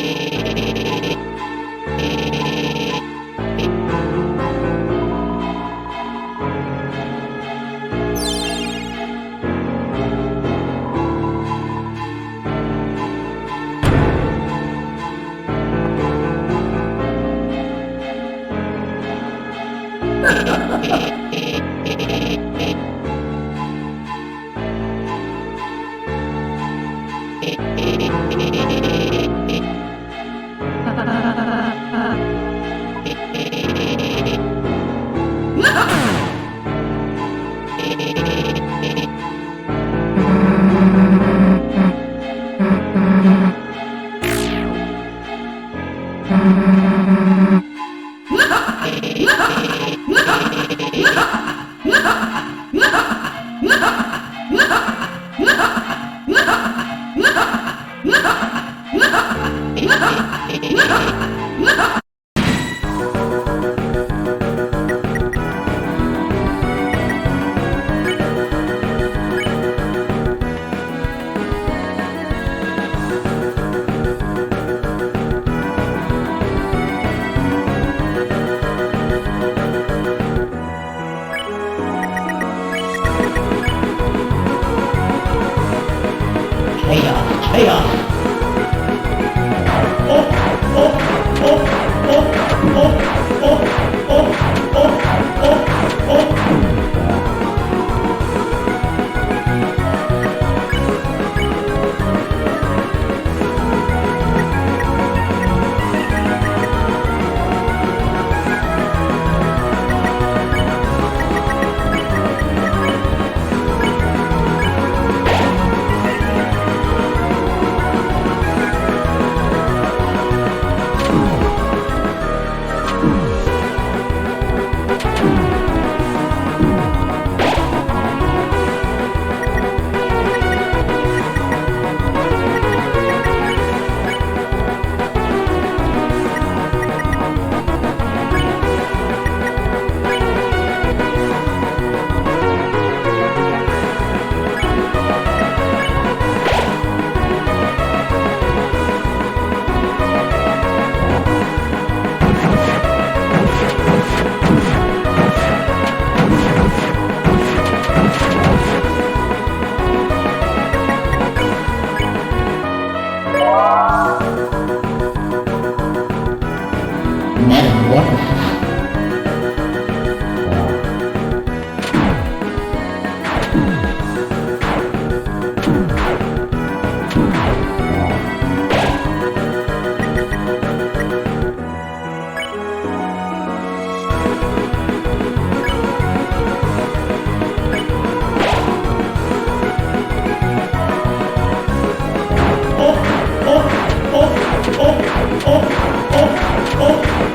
oh, oh, oh, oh, oh,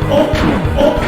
oh, oh, oh.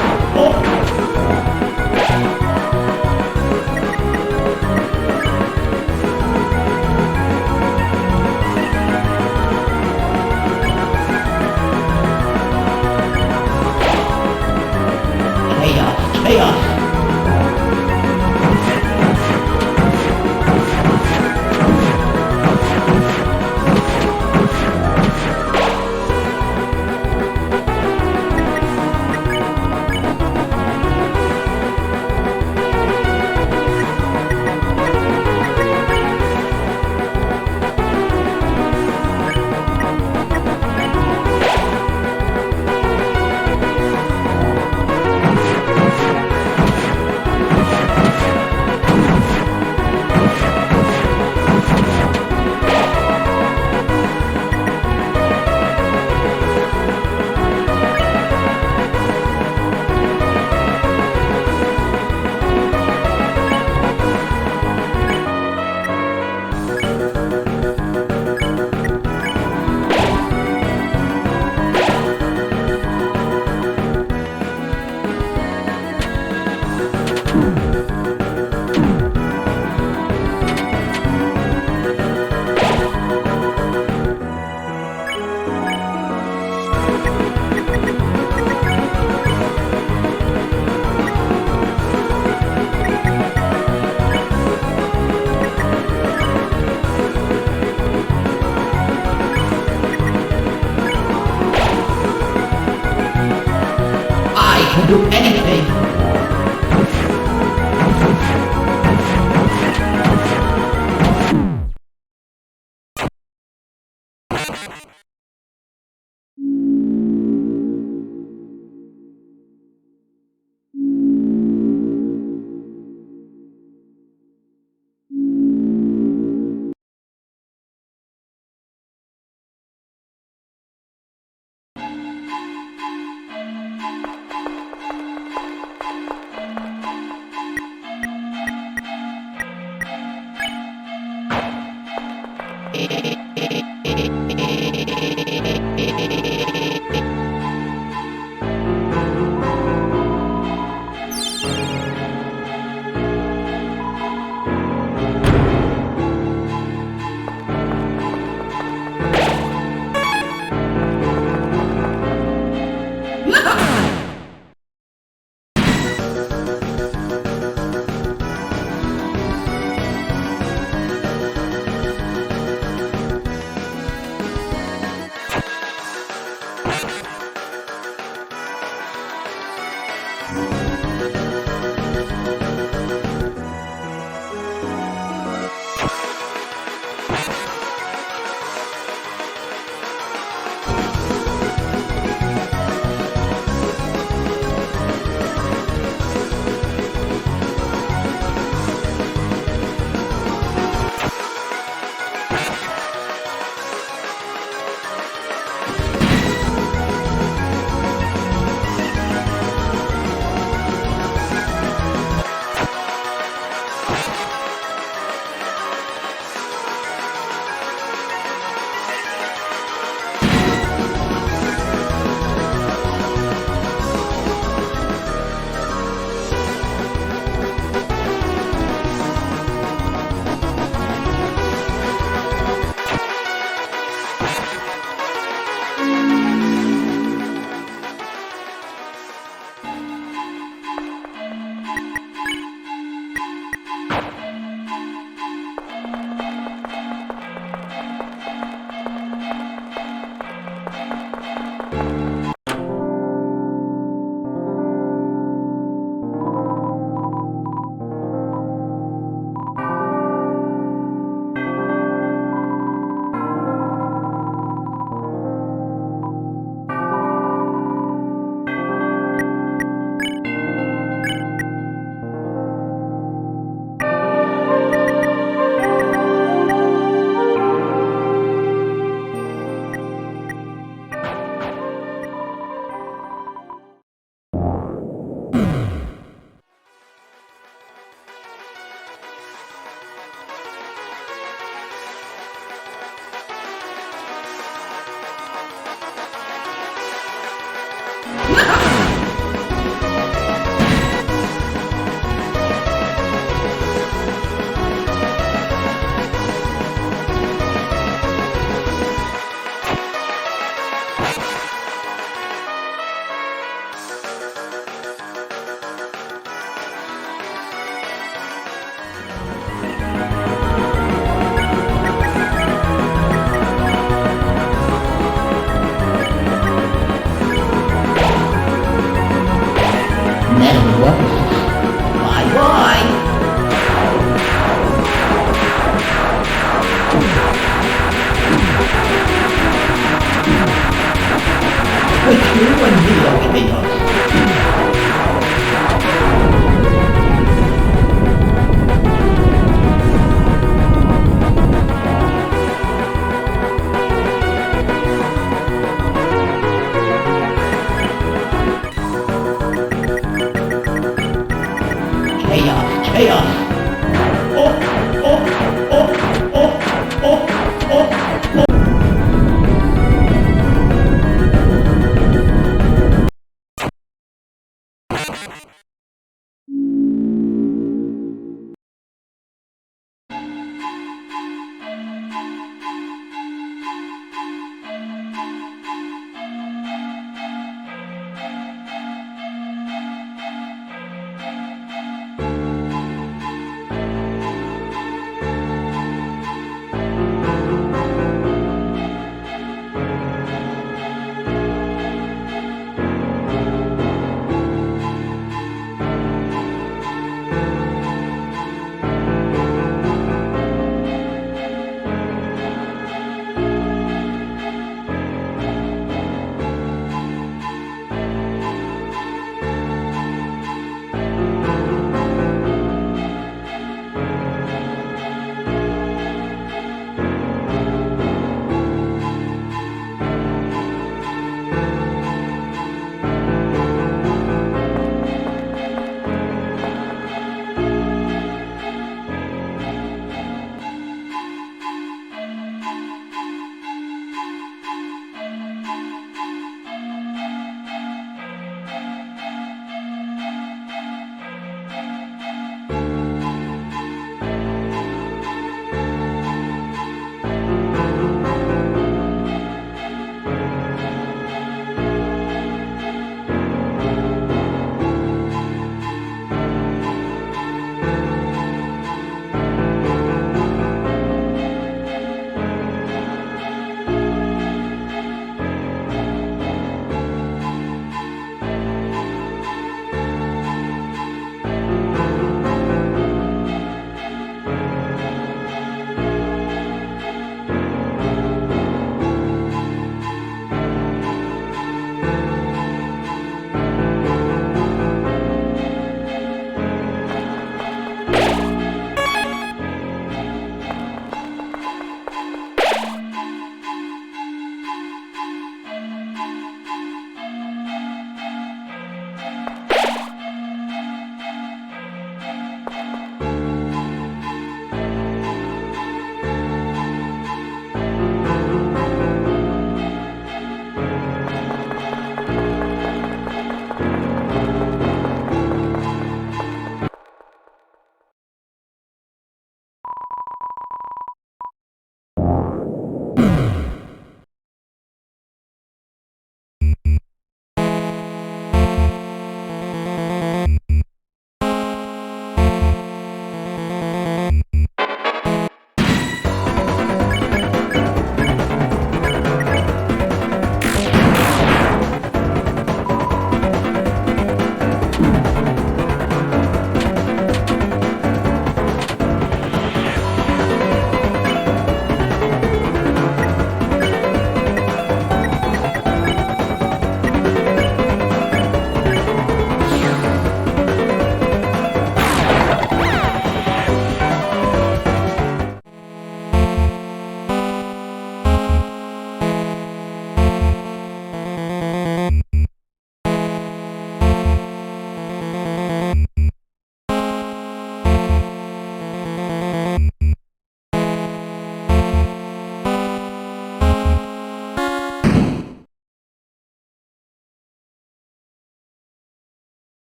can do anything.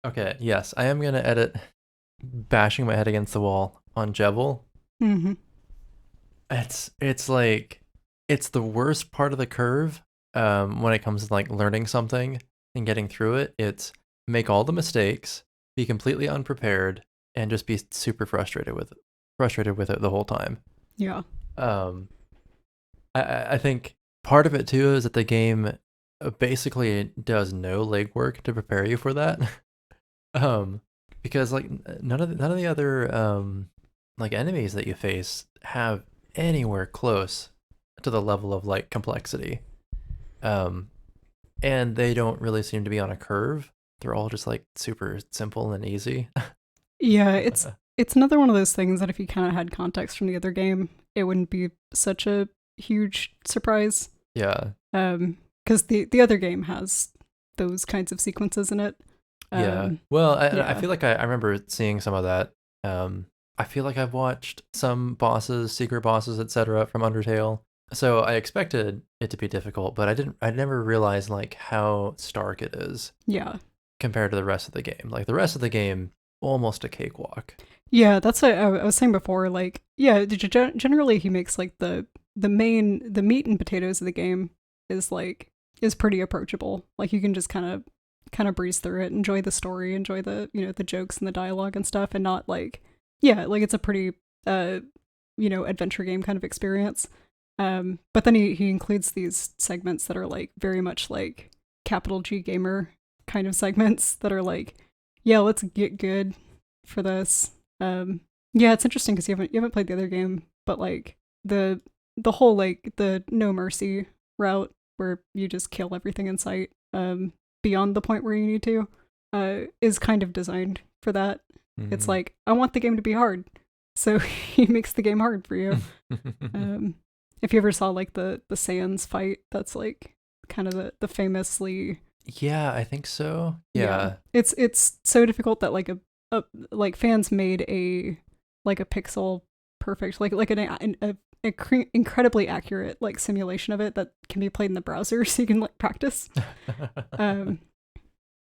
Okay, yes, I am gonna edit bashing my head against the wall on Jevil. Mm-hmm. It's like it's the worst part of the curve when it comes to like learning something and getting through it. It's make all the mistakes, be completely unprepared, and just be super frustrated with it the whole time. Yeah. Um, I think part of it too is that the game basically does no legwork to prepare you for that. um, because like none of the other like enemies that you face have anywhere close to the level of like complexity. Um, and they don't really seem to be on a curve. They're all just like super simple and easy. Yeah, it's another one of those things that if you kind of had context from the other game, it wouldn't be such a huge surprise. Yeah, Because the other game has those kinds of sequences in it. yeah. Um, Well, I yeah. feel like I remember seeing some of that. I feel like I've watched some bosses, secret bosses, etc. from Undertale. So I expected it to be difficult, but I never realized like how stark it is Yeah. compared to the rest of the game. Like the rest of the game, almost a cakewalk. Yeah, that's what I was saying before. Like, yeah, generally he makes like the meat and potatoes of the game is like is pretty approachable. Like you can just kind of breeze through it, enjoy the story, enjoy the the jokes and the dialogue and stuff, and not like yeah, like it's a pretty uh adventure game kind of experience. But then he includes these segments that are like very much like capital G gamer kind of segments that are like, yeah, let's get good for this. Um, yeah, it's interesting because you haven't played the other game, but like the whole like the no mercy route where you just kill everything in sight beyond the point where you need to is kind of designed for that. It's Mm. like I want the game to be hard, so he makes the game hard for you. Um, if you ever saw like the Sans fight, that's like kind of the famously Yeah, I think so. yeah. Yeah. It's so difficult that like fans made a like a pixel perfect like a incredibly accurate like simulation of it that can be played in the browser, so you can like practice.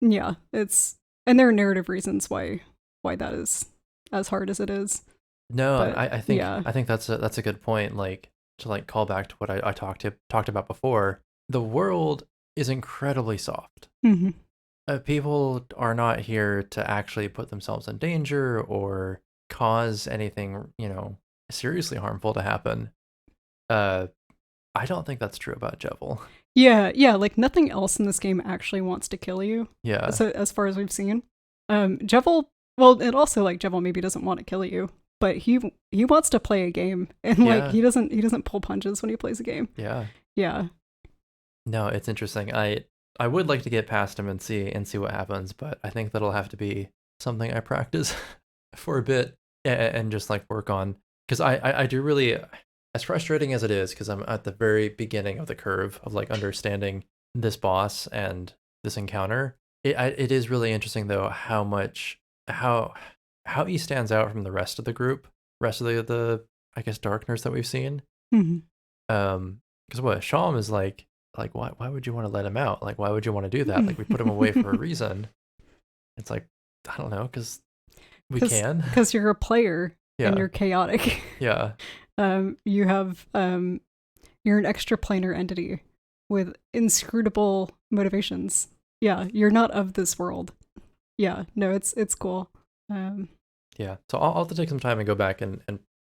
Yeah, and there are narrative reasons why that is as hard as it is. No, But I think yeah. I think that's a good point. Like to like call back to what I talked about before. The world is incredibly soft. Mm-hmm. People are not here to actually put themselves in danger or cause anything, seriously harmful to happen. Uh, I don't think that's true about Jevil. Yeah, like nothing else in this game actually wants to kill you. Yeah, So as far as we've seen, Jevil. Well, and also like Jevil maybe doesn't want to kill you, but he wants to play a game, and like yeah, he doesn't pull punches when he plays a game. yeah. Yeah. No, it's interesting. I would like to get past him and see what happens, but I think that'll have to be something I practice for a bit and just like work on because I do really as frustrating as it is because I'm at the very beginning of the curve of like understanding this boss and this encounter. It is really interesting though how how he stands out from the rest of the group, rest of the I guess darkners that we've seen. Mm-hmm. Because what Sham is like why would you want to let him out? Like why would you want to do that? Like we put him away for a reason. It's like I don't know because we can. Because you're a player and Yeah, you're chaotic. yeah, You have you're an extraplanar entity with inscrutable motivations. Yeah, you're not of this world. Yeah, no, it's cool. yeah. So I'll have to take some time and go back and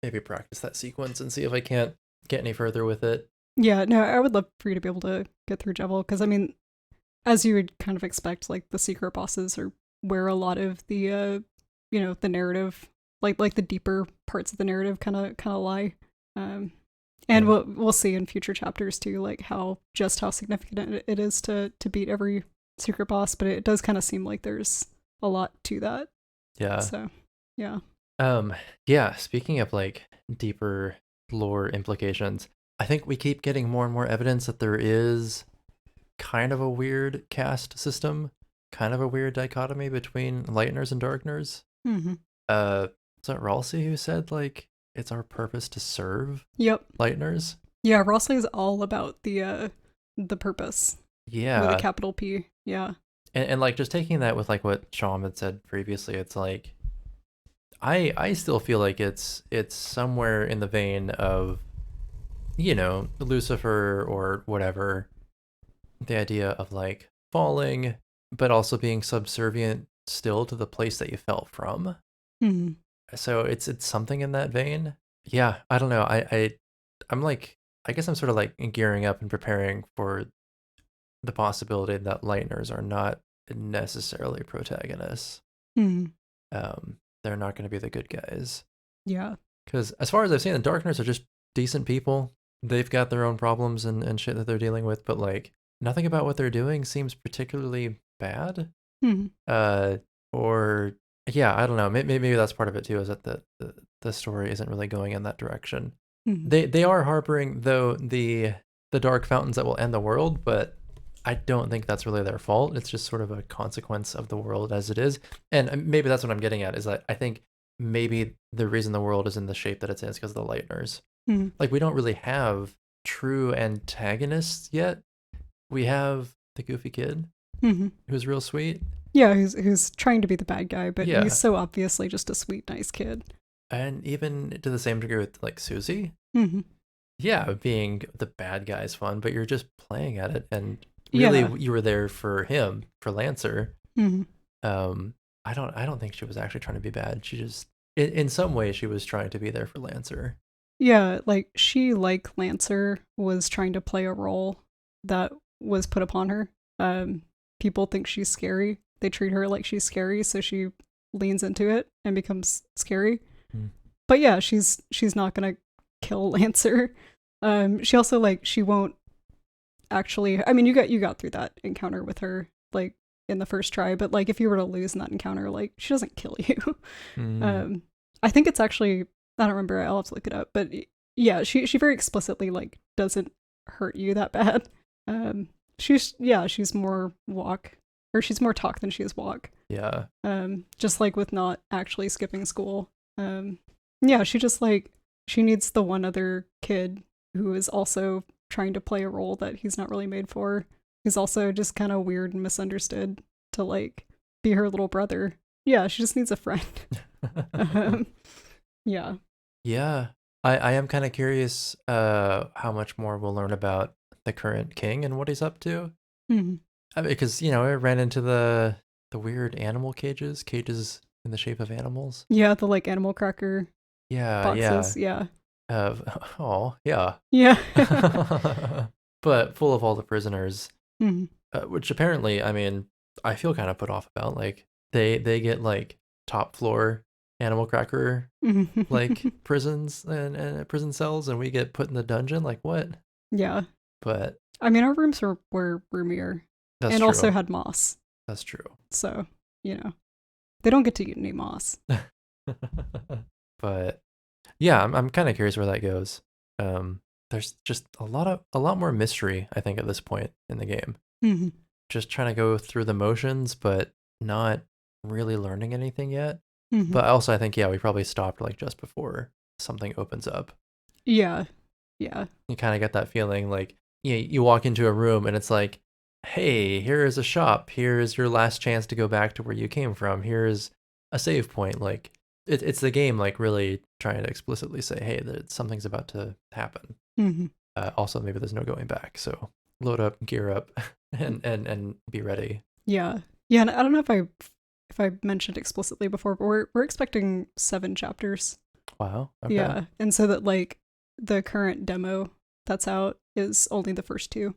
maybe practice that sequence and see if I can't get any further with it. Yeah, no, I would love for you to be able to get through Jevil because I mean, as you would kind of expect, like the secret bosses are where a lot of the the narrative, like the deeper parts of the narrative, kind of lie. And Yeah. we'll see in future chapters too, like how significant it is to beat every secret boss. But it does kind of seem like there's a lot to that. Yeah. So yeah. Yeah, speaking of like deeper lore implications, I think we keep getting more and more evidence that there is kind of a weird caste system, kind of a weird dichotomy between lightners and darkners. Mm-hmm. Is that Ralsei who said like it's our purpose to serve Yep. lightners? Yeah, Rossley is all about the purpose with a Yeah. capital P. Yeah. And like just taking that with like what Sham had said previously, it's like I still feel like it's somewhere in the vein of Lucifer or whatever, the idea of like falling but also being subservient still to the place that you fell from. Mm-hmm. So it's something in that vein. Yeah, I don't know. I'm like I guess I'm sort of like gearing up and preparing for the possibility that lightners are not necessarily protagonists. Mm-hmm. They're not going to be the good guys. Yeah. Because as far as I've seen, the darkners are just decent people. They've got their own problems and shit that they're dealing with, but like nothing about what they're doing seems particularly bad. Mm-hmm. Or yeah, I don't know. Maybe that's part of it too. Is that the story isn't really going in that direction. Mm-hmm. They are harboring though the dark fountains that will end the world, but I don't think that's really their fault. It's just sort of a consequence of the world as it is. And maybe that's what I'm getting at is that I think maybe the reason the world is in the shape that it's in is because of the lightners. Mm-hmm. Like we don't really have true antagonists yet. We have the goofy kid Mm-hmm. who's real sweet. Yeah, who's trying to be the bad guy, but Yeah. he's so obviously just a sweet, nice kid. And even to the same degree with like Susie. Mm-hmm. Yeah, being the bad guy is fun, but you're just playing at it and really you were there for him, for Lancer. Mm-hmm. I don't think she was actually trying to be bad. She just in some way she was trying to be there for Lancer. Yeah, like she, like Lancer, was trying to play a role that was put upon her. People think she's scary. They treat her like she's scary, so she leans into it and becomes scary. But yeah, she's not gonna kill Lancer. She also like she won't actually. I mean, you got through that encounter with her like in the first try, but like if you were to lose in that encounter, like she doesn't kill you. I think it's actually, I don't remember. I'll have to look it up, but yeah, she very explicitly like doesn't hurt you that bad. She's more walk, or she's more talk than she is walk. Yeah. Just like with not actually skipping school. Yeah, she just like she needs the one other kid who is also trying to play a role that he's not really made for. He's also just kind of weird and misunderstood to like be her little brother. Yeah, she just needs a friend. Yeah. Yeah. I am kind of curious how much more we'll learn about the current king and what he's up to. Mm-hmm. Because, you know, I ran into the weird animal cages in the shape of animals. Yeah, the like animal cracker Yeah, yeah. boxes. Yeah. Oh, yeah. Yeah. But full of all the prisoners, Mm-hmm. which apparently, I mean, I feel kind of put off about. Like they get like top floor animal cracker like prisons and prison cells, and we get put in the dungeon. Like what? Yeah. But I mean, our rooms were roomier that's and true. also had moss. That's true. So, you know, they don't get to eat any moss. But yeah, I'm kind of curious where that goes. There's just a lot more mystery, I think, at this point in the game. Mm-hmm. Just trying to go through the motions, but not really learning anything yet. Mm-hmm. But also, I think, yeah, we probably stopped like just before something opens up. Yeah. Yeah. You kind of get that feeling like you walk into a room and it's like, hey, here is a shop. Here is your last chance to go back to where you came from. Here is a save point. Like it's the game like really trying to explicitly say, hey, that something's about to happen. Mm-hmm. Also, maybe there's no going back. So load up, gear up, and be ready. Yeah. Yeah. And I don't know if I mentioned explicitly before, but we're expecting 7 chapters. Wow. Okay. Yeah. And so that like the current demo that's out is only the first 2.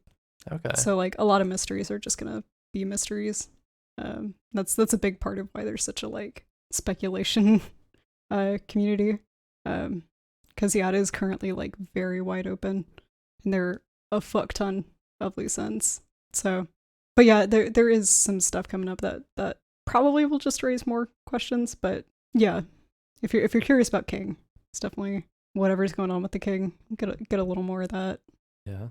Okay. So like a lot of mysteries are just gonna be mysteries. That's a big part of why there's such a like speculation community. Because yeah, it is currently like very wide open, and there are a fuck ton of loose ends. So, but yeah, there is some stuff coming up that probably will just raise more questions. But yeah, if you're curious about King, it's definitely whatever's going on with the King. Get a little more of that. Yeah.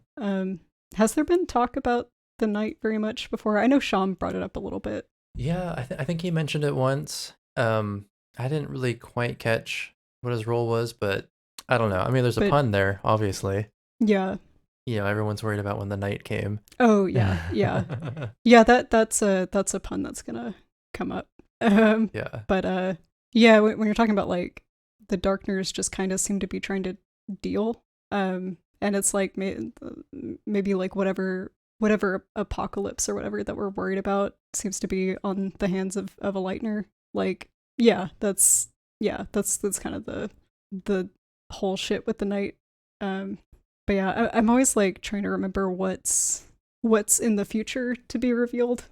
Has there been talk about the Knight very much before? I know Sham brought it up a little bit. Yeah, I think he mentioned it once. I didn't really quite catch what his role was, but I don't know. I mean, there's a pun there, obviously. Yeah. You know, everyone's worried about when the night came. Oh yeah, yeah, yeah. That's a pun that's gonna come up. Yeah. But yeah, when you're talking about like the Darkners, just kind of seem to be trying to deal. And it's like maybe like whatever apocalypse or whatever that we're worried about seems to be on the hands of a lightener. Like yeah, that's kind of the whole shit with the Knight. But yeah, I'm always like trying to remember what's in the future to be revealed.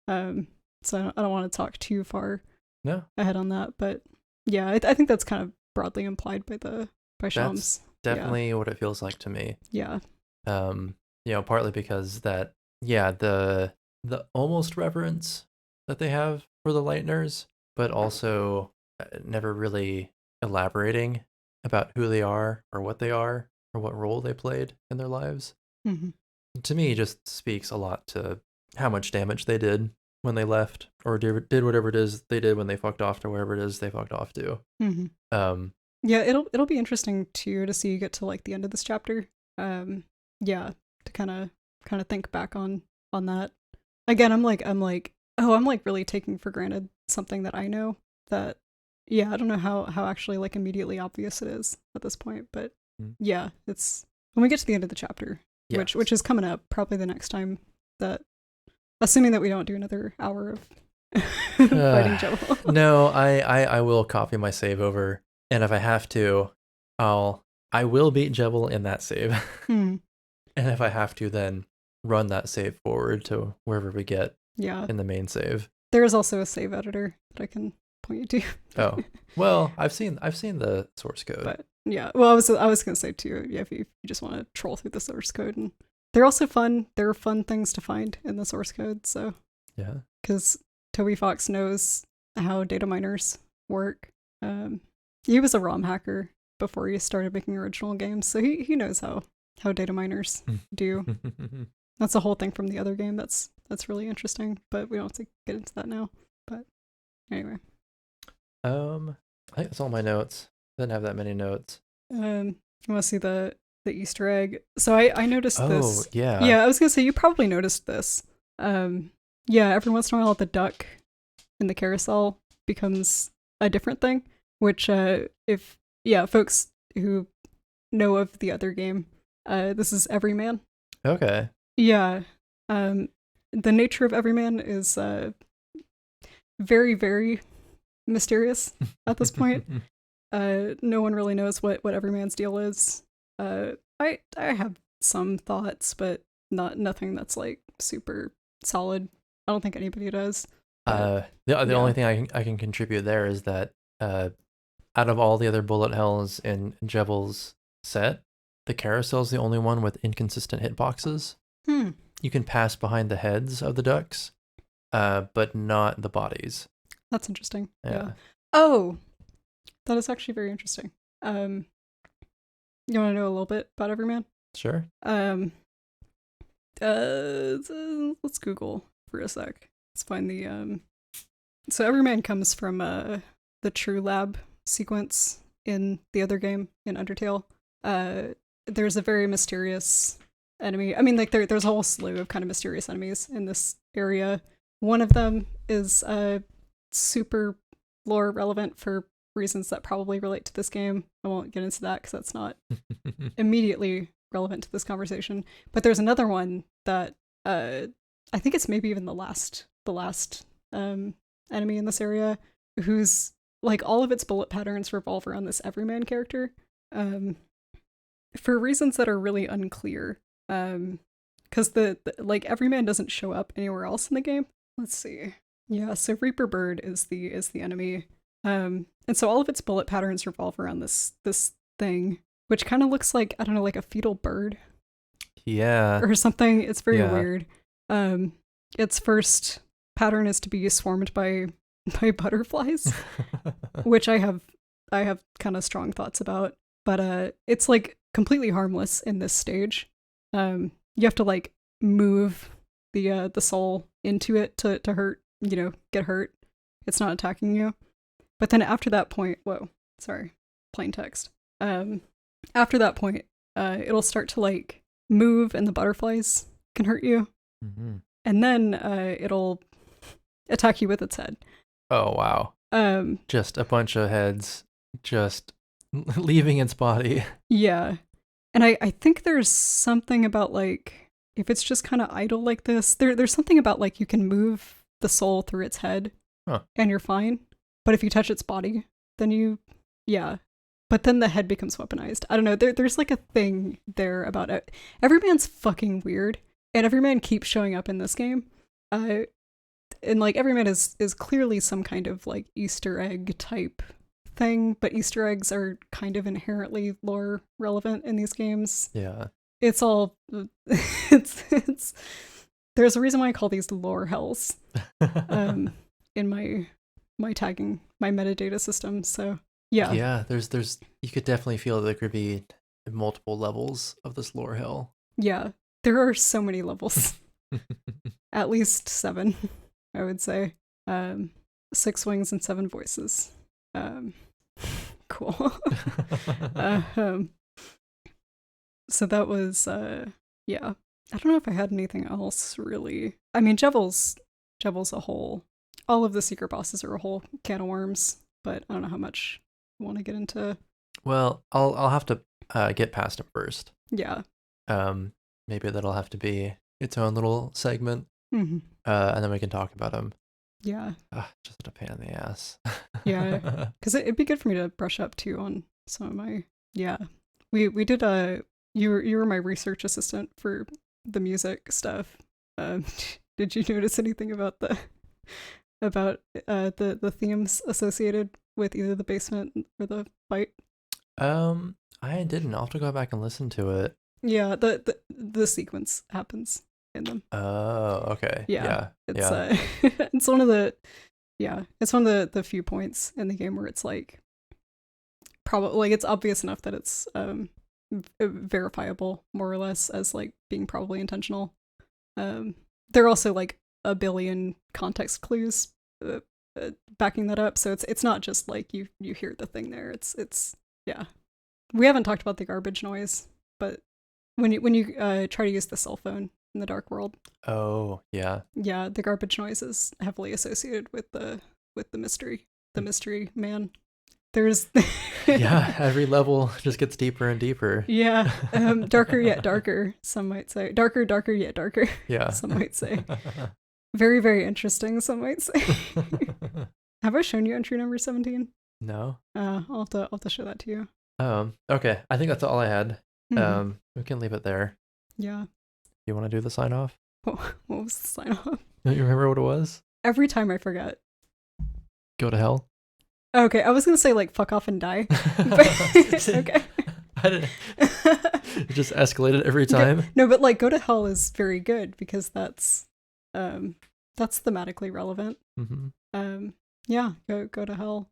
So I don't want to talk too far ahead on that. But yeah, I think that's kind of broadly implied by Shams. That's definitely what it feels like to me. Yeah. You know, partly because that the almost reverence that they have for the Lightners, but also never really elaborating about who they are or what they are or what role they played in their lives. Mm-hmm. To me, just speaks a lot to how much damage they did when they left, or did whatever it is they did when they fucked off to wherever it is they fucked off to. Mm-hmm. Yeah, it'll be interesting too to see you get to like the end of this chapter. Yeah, to kind of think back on that. Again, I'm like really taking for granted something that I know that. Yeah, I don't know how actually like immediately obvious it is at this point, but yeah, it's when we get to the end of the chapter, yes. which is coming up probably the next time that, assuming that we don't do another hour of fighting Jevil. No, I will copy my save over, and if I have to, I will beat Jevil in that save, and if I have to, then run that save forward to wherever we get. Yeah. In the main save. There is also a save editor that I can point you to. Oh, well, I've seen the source code. But yeah, well, I was gonna say too, yeah, if you just want to troll through the source code, and they're also fun. There are fun things to find in the source code. So yeah, because Toby Fox knows how data miners work. He was a ROM hacker before he started making original games, so he knows how data miners do. That's a whole thing from the other game. That's really interesting, but we don't have to get into that now. But anyway. I think that's all my notes. Didn't have that many notes. You want to see the Easter egg? So I noticed Oh, this. yeah. Yeah, I was gonna say you probably noticed this. Yeah, every once in a while the duck in the carousel becomes a different thing. Which, if folks who know of the other game, this is Everyman. Okay. Yeah. The nature of Everyman is very, very mysterious at this point. No one really knows what Everyman's deal is. I have some thoughts, but nothing that's like super solid. I don't think anybody does. But The yeah. only thing I can contribute there is that out of all the other bullet hells in Jevil's set, the carousel's the only one with inconsistent hitboxes. Hmm. You can pass behind the heads of the ducks, but not the bodies. That's interesting. Yeah. Yeah. Oh, that is actually very interesting. You want to know a little bit about Everyman? Sure. Let's Google for a sec. Let's find the So Everyman comes from the True Lab sequence in the other game in Undertale. There's a very mysterious enemy. I mean, like there's a whole slew of kind of mysterious enemies in this area. One of them is super lore relevant for reasons that probably relate to this game. I won't get into that because that's not immediately relevant to this conversation. But there's another one that I think it's maybe even the last enemy in this area, who's like all of its bullet patterns revolve around this Everyman character, for reasons that are really unclear. Because the like Everyman doesn't show up anywhere else in the game. Let's see. Yeah, so Reaper Bird is the enemy. And so all of its bullet patterns revolve around this thing, which kind of looks like, I don't know, like a fetal bird. Yeah. Or something. It's very weird. Its first pattern is to be swarmed by butterflies, which I have kind of strong thoughts about. But it's like completely harmless in this stage. You have to like move the soul into it to hurt, get hurt. It's not attacking you. But then after that point, plain text. After that point, it'll start to like move and the butterflies can hurt you. Mm-hmm. And then it'll attack you with its head. Oh, wow. Just a bunch of heads just leaving its body. Yeah. And I think there's something about like, if it's just kind of idle like this, there's something about like you can move the soul through its head and you're fine. But if you touch its body, then but then the head becomes weaponized. I don't know. There's like a thing there about it. Everyman's fucking weird, and Everyman keeps showing up in this game. And like Everyman is clearly some kind of like Easter egg type thing, but Easter eggs are kind of inherently lore relevant in these games. Yeah. It's all it's there's a reason why I call these lore hells. In my tagging, my metadata system. So yeah, there's you could definitely feel there could be multiple levels of this lore hell. Yeah, there are so many levels. At least 7, I would say. 6 wings and 7 voices. Cool. So that was yeah. I don't know if I had anything else really. I mean, Jevil's a whole. All of the secret bosses are a whole can of worms, but I don't know how much I want to get into. Well, I'll have to get past him first. Yeah. Maybe that'll have to be its own little segment. Mm-hmm. And then we can talk about him. Yeah. Just a pain in the ass. Yeah. Because it'd be good for me to brush up too on some of my. Yeah. We did you were my research assistant for the music stuff. Did you notice anything about the themes associated with either the basement or the fight? I didn't. I'll have to go back and listen to it. Yeah, the sequence happens in them. Oh, okay. Yeah. It's it's one of the few points in the game where it's like probably like it's obvious enough that it's verifiable more or less as like being probably intentional. There are also like a billion context clues backing that up, so it's not just like you hear the thing there. It's yeah. We haven't talked about the garbage noise, but when you try to use the cell phone in the dark world, Oh, yeah. yeah, the garbage noise is heavily associated with the mystery man. There's Yeah, every level just gets deeper and deeper. yeah, darker yet darker. Some might say darker yet darker. Yeah. Some might say very, very interesting. Some might say. Have I shown you entry number 17? No. I'll have to show that to you. Okay. I think that's all I had. Hmm. We can leave it there. Yeah. You want to do the sign off? What was the sign off? Don't you remember what it was? Every time I forget. Go to hell. Okay, I was gonna say like fuck off and die. Okay. It just escalated every time. No, but like go to hell is very good because that's thematically relevant. Mm-hmm. Yeah, go to hell.